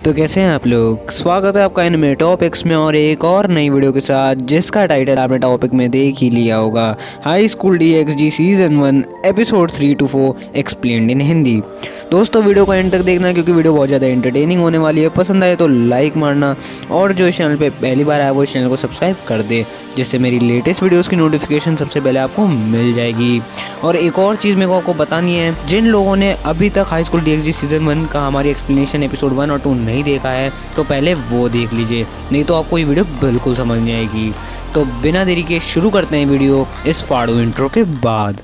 तो कैसे हैं आप लोग। स्वागत है आपका इनमें टॉपिक्स में और एक और नई वीडियो के साथ, जिसका टाइटल आपने टॉपिक में देख ही लिया होगा, high school DxD season 1 episode 3 to 4 explained इन हिंदी। दोस्तों वीडियो को एंड तक देखना क्योंकि वीडियो बहुत ज़्यादा एंटरटेनिंग होने वाली है। पसंद आए तो लाइक मारना और जो इस चैनल पे पहली बार आया वो इस चैनल को सब्सक्राइब कर दे, जिससे मेरी लेटेस्ट वीडियोस की नोटिफिकेशन सबसे पहले आपको मिल जाएगी। और एक और चीज़ मेरे को आपको बतानी है, जिन लोगों ने अभी तक हाई स्कूल DxD सीजन 1 का हमारी एक्सप्लेनेशन एपिसोड 1 और 2 नहीं देखा है तो पहले वो देख लीजिए, नहीं तो आपको ये वीडियो बिल्कुल समझ नहीं आएगी। तो बिना देरी के शुरू करते हैं वीडियो इस फाड़ू इंट्रो के बाद।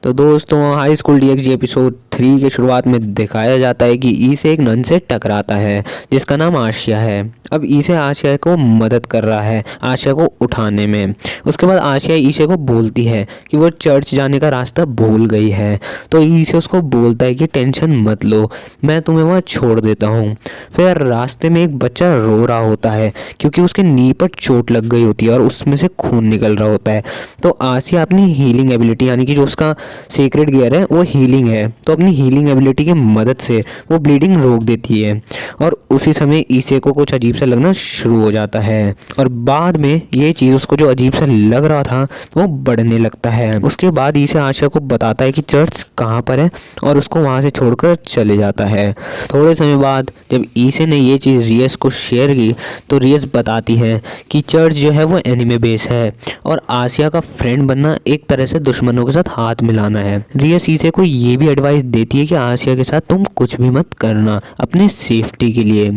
तो दोस्तों हाई स्कूल DxD एपिसोड 3 के शुरुआत में दिखाया जाता है कि ई से एक नन से टकराता है जिसका नाम आशिया है। अब ई से आशिया को मदद कर रहा है आशिया को उठाने में। उसके बाद आशिया ई से को बोलती है कि वो चर्च जाने का रास्ता भूल गई है, तो ई से उसको बोलता है कि टेंशन मत लो, मैं तुम्हें वहाँ छोड़ देता हूँ। फिर रास्ते में एक बच्चा रो रहा होता है क्योंकि उसके नी पर चोट लग गई होती है और उसमें से खून निकल रहा होता है। तो आशिया अपनी हीलिंग एबिलिटी यानी कि जो उसका सीक्रेट गियर है वो हीलिंग है, तो अपनी हीलिंग एबिलिटी की मदद से वो ब्लीडिंग रोक देती है। और उसी समय ईसे को कुछ अजीब सा लगना शुरू हो जाता है और बाद में ये चीज़ उसको जो अजीब सा लग रहा था वो बढ़ने लगता है। उसके बाद ईसे आशिया को बताता है कि चर्च कहाँ पर है और उसको वहाँ से छोड़कर चले जाता है। थोड़े समय बाद जब ईसे ने ये चीज़ रियस को शेयर की तो रियस बताती है कि चर्च जो है वो एनिमे बेस है और आशिया का फ्रेंड बनना एक तरह से दुश्मनों के साथ हाथ मिलाना है। रियस ईसे को ये भी एडवाइस देती है कि आशिया के साथ तुम कुछ भी मत करना अपने सेफ्टी के लिए।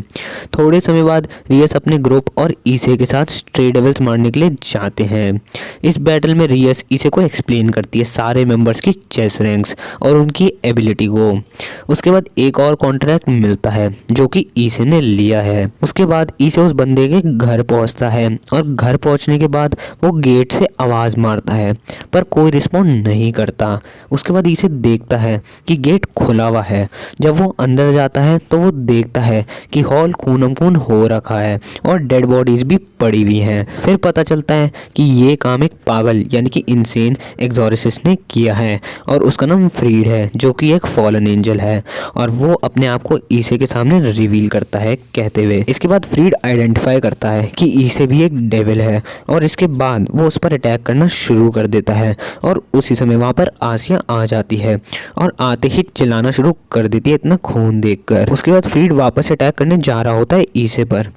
थोड़े समय बाद रियस अपने ग्रुप और ईसे के साथ स्ट्रे डेविल्स मारने के लिए जाते हैं। इस बैटल में रियस ईसे को एक्सप्लेन करती है सारे मेंबर्स की चेस रैंक्स और उनकी एबिलिटी को। उसके बाद एक और कॉन्ट्रैक्ट मिलता है जो कि ईसे ने लिया है। उसके बाद ईसे उस बंदे के घर पहुंचता है और घर पहुंचने के बाद वो गेट से आवाज़ मारता है पर कोई रिस्पॉन्ड नहीं करता। उसके बाद इसे देखता है कि गेट खुला हुआ है। जब वो अंदर जाता है तो वो देखता है कि हॉल खूनम खून हो रखा है और डेड बॉडीज भी पड़ी हुई हैं। फिर पता चलता है कि ये काम एक पागल यानी कि इनसेन एक्सॉर्सिस्ट ने किया है और उसका नाम फ्रीड है जो कि एक फॉलन एंजल है और वो अपने आप को ईसे के सामने रिवील करता है कहते हुए। इसके बाद फ्रीड आइडेंटिफाई करता है कि ईसे भी एक डेविल है और इसके बाद वो उस पर अटैक करना शुरू कर देता है और उसी समय वहाँ पर आसिया आ जाती है और आते ही चिल्लाना शुरू कर देती है इतना खून देखकर। उसके बाद फ्रीड वापस अटैक करने जा रहा होता है ईसे पर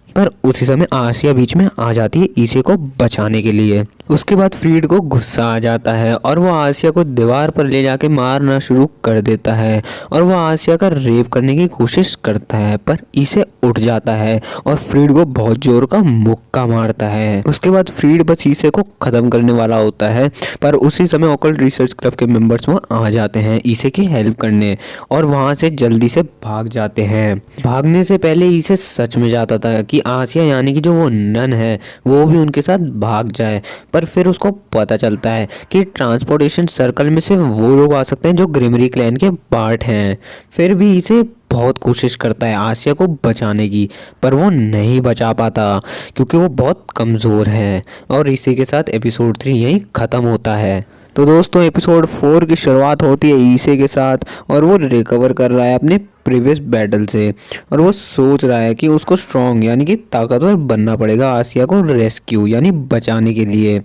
उसी समय आसिया बीच में आ जाती है ईसे को बचाने के लिए। उसके बाद फ्रीड को गुस्सा आ जाता है और वो आसिया को दीवार पर ले जाके मारना शुरू कर देता है और वो आसिया का रेप करने की कोशिश करता है पर ईसे उठ जाता है और फ्रीड को बहुत जोर का मुक्का मारता है। उसके बाद फ्रीड बस ईसे को खत्म करने वाला होता है पर उसी समय ऑकल्ट रिसर्च क्लब के मेंबर्स वहाँ आ जाते हैं ईसे की हेल्प करने और वहाँ से जल्दी से भाग जाते हैं। भागने से पहले ईसे सच में जाता था कि आसिया यानी कि जो वो नन है वो भी उनके साथ भाग जाए, पर फिर उसको पता चलता है कि ट्रांसपोर्टेशन सर्कल में से वो लोग आ सकते हैं जो ग्रिमरी क्लैन के पार्ट हैं। फिर भी इसे बहुत कोशिश करता है आसिया को बचाने की पर वो नहीं बचा पाता क्योंकि वो बहुत कमज़ोर है। और इसी के साथ एपिसोड 3 यहीं ख़त्म होता है। तो दोस्तों एपिसोड 4 की शुरुआत होती है ईसे के साथ और वो रिकवर कर रहा है अपने प्रीवियस बैटल से और वो सोच रहा है कि उसको स्ट्रॉन्ग यानी कि ताकतवर बनना पड़ेगा आसिया को रेस्क्यू यानी बचाने के लिए।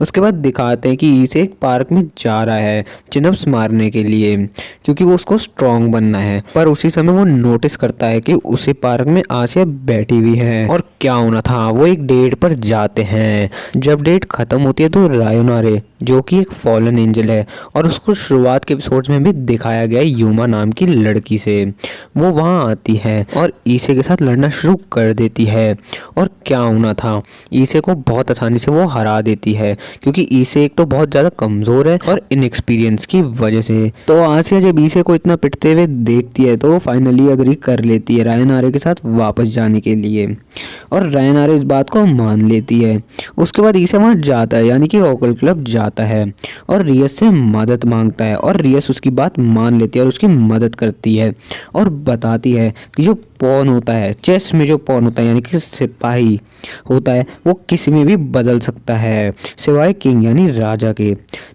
उसके बाद दिखाते हैं कि ईसे एक पार्क में जा रहा है चिनप्स मारने के लिए क्योंकि वो उसको स्ट्रॉन्ग बनना है, पर उसी समय वो नोटिस करता है कि उसी पार्क में आसिया बैठी हुई है और क्या होना था वो एक डेट पर जाते हैं। जब डेट खत्म होती है तो रायोनारे जो कि एक फॉलन एंजल है और उसको शुरुआत के एपिसोड्स में भी दिखाया गया यूमा नाम की लड़की से, वो वहाँ आती है और ईसे के साथ लड़ना शुरू कर देती है और क्या होना था ईसे को बहुत आसानी से वो हरा देती है क्योंकि ईसे एक तो बहुत ज़्यादा कमज़ोर है और इनएक्सपीरियंस की वजह से। तो आसिया जब ईसे को इतना पिटते हुए देखती है तो वो फाइनली अग्री कर लेती है रायनारे के साथ वापस जाने के लिए और रायनारा इस बात को मान लेती है। उसके बाद ईसे वहाँ जाता है, यानी कि ऑकल्ट क्लब जाता है और रियस से मदद मांगता है और रियस उसकी बात मान लेती है और उसकी मदद करती है और बताती है कि जो पॉन होता है, चेस में जो पॉन होता है यानी कि सिपाही होता है, वो किसी में भी बदल सकता है सिवाय किंग यानी राजा के।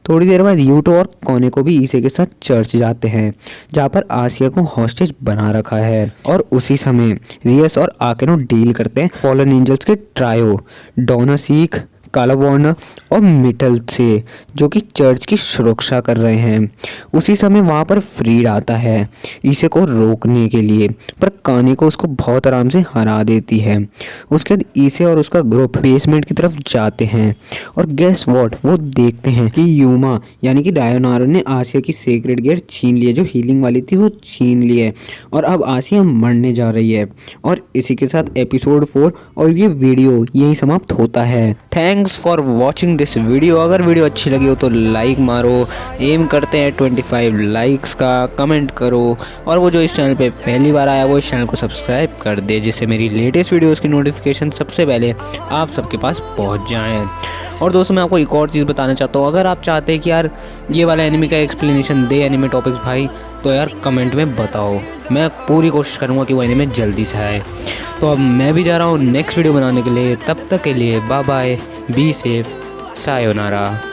थोड़ी देर बाद यूटो और कोने को भी ईसे के साथ चर्च जाते हैं जहाँ पर आसिया को हॉस्टेज बना रखा है। और उसी समय रियस और आकेनो डील करते हैं फॉलन एंजल्स के ट्रायो डोना सीख, काला वार्नर और मिटल से, जो कि चर्च की सुरक्षा कर रहे हैं। उसी समय वहाँ पर फ्रीड आता है ईसे को रोकने के लिए, पर कानी को उसको बहुत आराम से हरा देती है। उसके बाद ईसे और उसका ग्रुप बेसमेंट की तरफ जाते हैं और गेस व्हाट, वो देखते हैं कि यूमा यानी कि रायनारा ने आसिया की सीक्रेट गियर छीन ली है, जो हीलिंग वाली थी वो छीन ली है और अब आसिया मरने जा रही है। और इसी के साथ एपिसोड 4 और ये वीडियो यहीं समाप्त होता है। Thanks for watching this video. अगर वीडियो अच्छी लगी हो तो लाइक मारो, एम करते हैं 25 लाइक्स का, कमेंट करो और वो जो इस चैनल पे पहली बार आया वो इस चैनल को सब्सक्राइब कर दे, जिससे मेरी लेटेस्ट वीडियोस की नोटिफिकेशन सबसे पहले आप सबके पास पहुंच जाएं। और दोस्तों मैं आपको एक और चीज़ बताना चाहता हूँ, अगर आप चाहते हैं कि यार ये वाला एनिमे का एक्सप्लेनेशन दे एनिमे टॉपिक्स भाई, तो यार कमेंट में बताओ, मैं पूरी कोशिश करूँगा कि वो एनिमे जल्दी से आए। तो अब मैं भी जा रहा हूँ नेक्स्ट वीडियो बनाने के लिए, तब तक के लिए bye bye, be safe, sayonara.